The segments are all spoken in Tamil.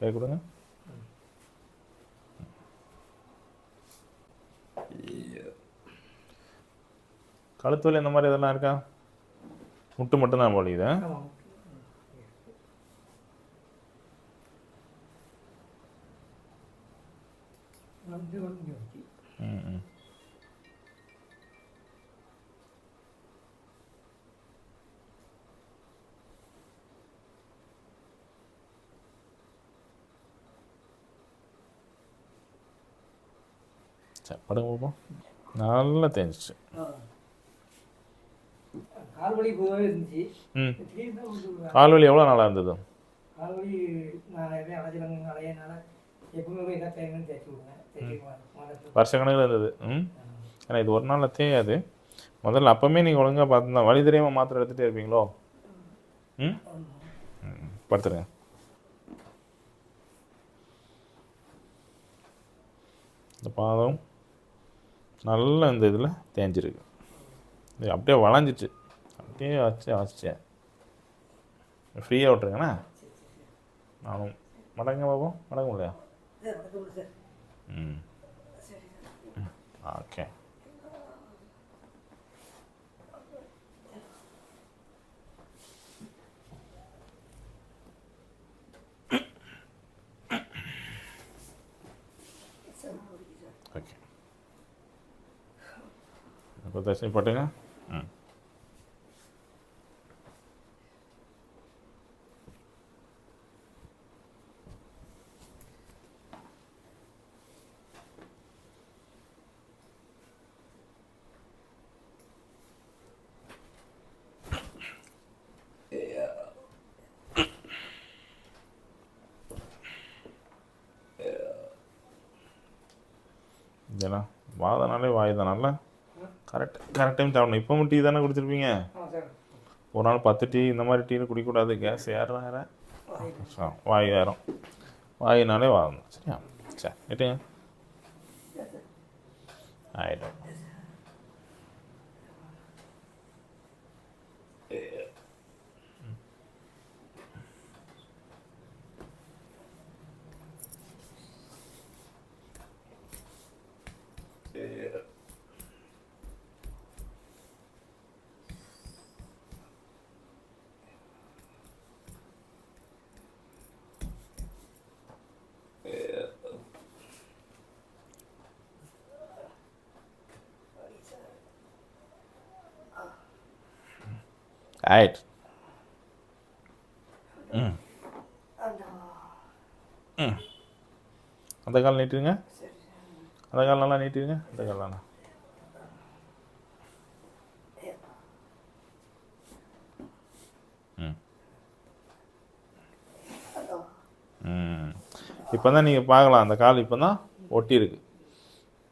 கை கொடுங்க. கழுத்து வலி இந்த மாதிரி இதெல்லாம் இருக்கா? முட்டு மட்டும்தான் வலிக்குது. சரி படுங்க பார்ப்போம். நல்லா தேஞ்சிச்சு. கால்வலி போகவே இருந்துச்சு. கால்வலி எவ்வளோ நாளாக இருந்தது? கால்வலி நான் அலையனால எப்பவுமே போய் எதாவது தேங்கன்னு தேய்ச்சி விடுவேன். வருஷ கணக்கில் இருந்தது. ஏன்னா இது ஒரு நாளில் தேயாது. முதல்ல அப்போவுமே நீங்கள் ஒழுங்காக பார்த்துருந்தா வலி தெரியாமல் மாத்திரை எடுத்துகிட்டே இருப்பீங்களோ? படுத்துருங்க. இந்த பாதம் நல்லா இந்த இதில் தேஞ்சிருக்கு. இது அப்படியே வளைஞ்சிச்சு. அப்படியே வச்சேன். ஃப்ரீயாக விட்டுருங்கண்ணா. நானும் மடங்க பார்ப்போம். மடங்க முடியா? ஓகே. ஓகே இப்போ தச்சு போட்டுங்க. இதெல்லாம் வாதனாலே வாய் தானல்ல. கரெக்ட் டைம் சாப்பிடணும். இப்போ டீ தானே குடிச்சிருப்பீங்க. ஒரு நாள் 10 டீ இந்த மாதிரி டீன்னு குடிக்கக்கூடாது. கேஸ் ஏற வாய் ஏறும். வாயினாலே வாதம். சரியா? சரி கேட்டுங்க. ஆயிடும். ஆயிட். அந்த கால் நீட்டுங்க. அந்த கால் நல்லா நீட்டுங்க. அந்த கால் நல்லா. இப்போ தான் நீங்கள் பார்க்கலாம். அந்த கால் இப்போ தான் ஒட்டி இருக்கு.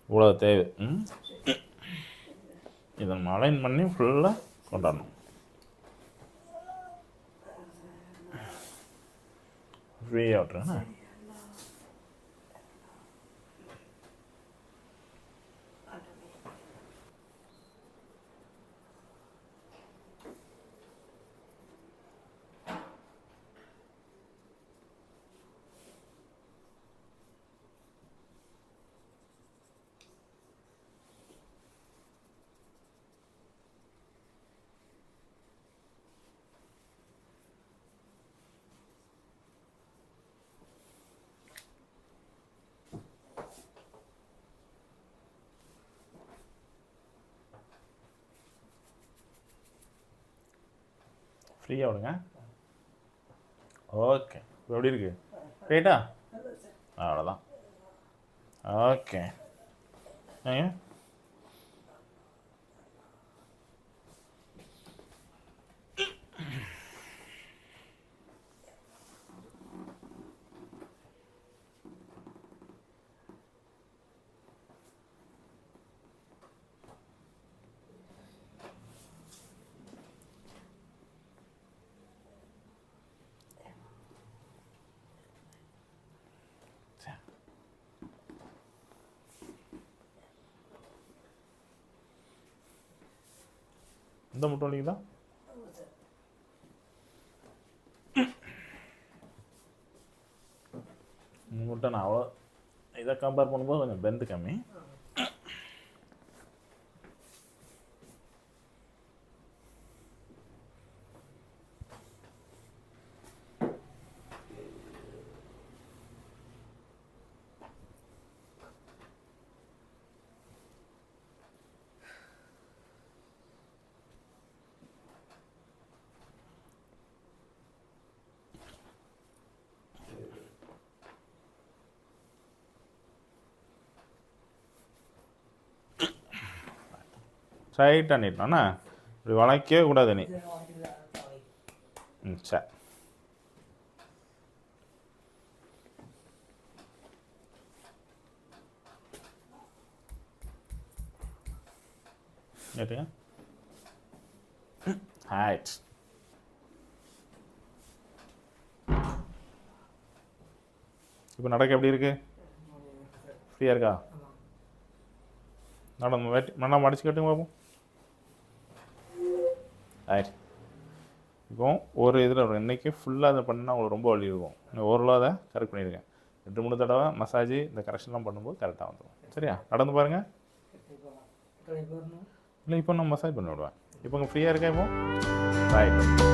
இவ்வளோ தேவை. இதை அலைன் பண்ணி ஃபுல்லாக கொண்டாடணும். ஃப்ரீயாக விட்டுருங்கண்ணா. ஃப்ரீயாக விடுங்க. ஓகே இப்போ எப்படி இருக்கு? ரைட்டா? அவ்வளோதான். ஓகே ஏங்க இந்த முட்டை வலிக்குதா? உங்கள்கிட்ட நான் அவ்வளோ இதை கம்பேர் பண்ணும்போது கொஞ்சம் பெண்டு கம்மி. ஸ்ட்ரைட்டாக நீட்டணும்ண்ணா, இப்படி வளைக்கவே கூடாது நீ. சரி, கேட்டுங்க. ஹைட் இப்போ நடக்க எப்படி இருக்கு? ஃப்ரீயாக இருக்கா? நடந்து நல்லா மடிச்சு கட்டுங்க பார்ப்போம். ஆயிடுச்சு. இப்போ ஒரு இதில் வரும், இன்றைக்கி ஃபுல்லாக அதை பண்ணால் உங்களுக்கு ரொம்ப வலி இருக்கும். ஓரளவு அதை கரெக்ட் பண்ணியிருக்கேன். 2-3 தடவை மசாஜ் இந்த கரெக்ஷன்லாம் பண்ணும்போது கரெக்டாக வந்துடும். சரியா? நடந்து பாருங்கள். இல்லை, இப்போ நான் மசாஜ் பண்ணி விடுவேன். இப்போ உங்கள் ஃப்ரீயாக இருக்கேன். இப்போ ரைட்.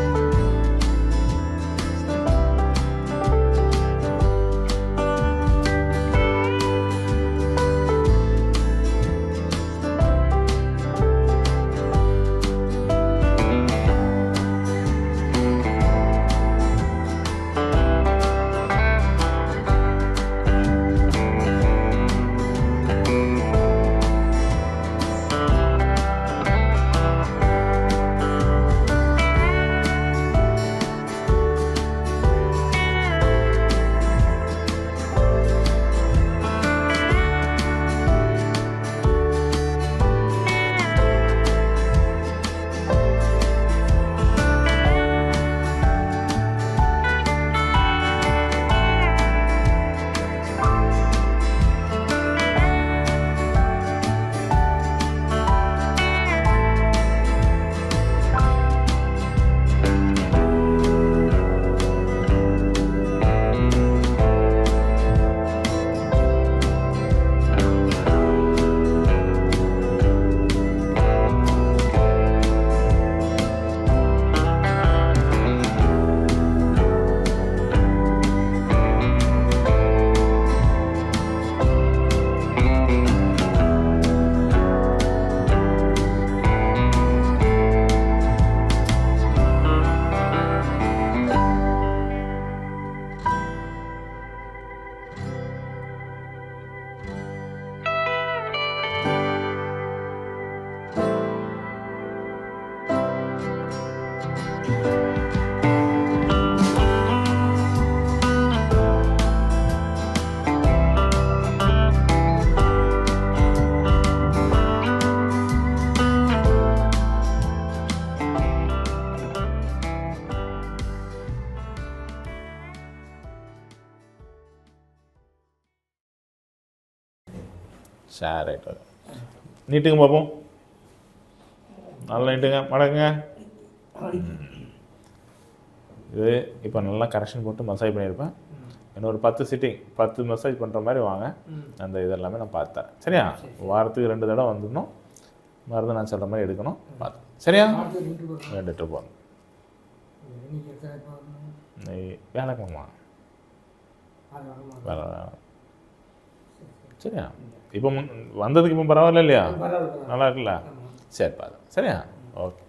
சரி, ரைட். நீட்டுங்க பார்ப்போம். நல்லா நீட்டுங்க, மடக்குங்க. இது இப்போ நல்லா கரெக்ஷன் போட்டு மசாஜ் பண்ணியிருப்பேன். இன்னொரு 10 சிட்டிங் 10 மசாஜ் பண்ணுற மாதிரி வாங்க. அந்த இதெல்லாமே நான் பார்த்தேன். சரியா? வாரத்துக்கு 2 தடவை வந்துடணும். மருந்து நான் சொல்கிற மாதிரி எடுக்கணும். பார்த்து சரியா? 2 ட்ரிப் போகணும். வேலைக்கம்மா வேலை சரியா? இப்போ வந்ததுக்கு இப்போ பரவாயில்ல இல்லையா? நல்லா இருக்குல்ல? சரி, பாரு. சரியா? ஓகே.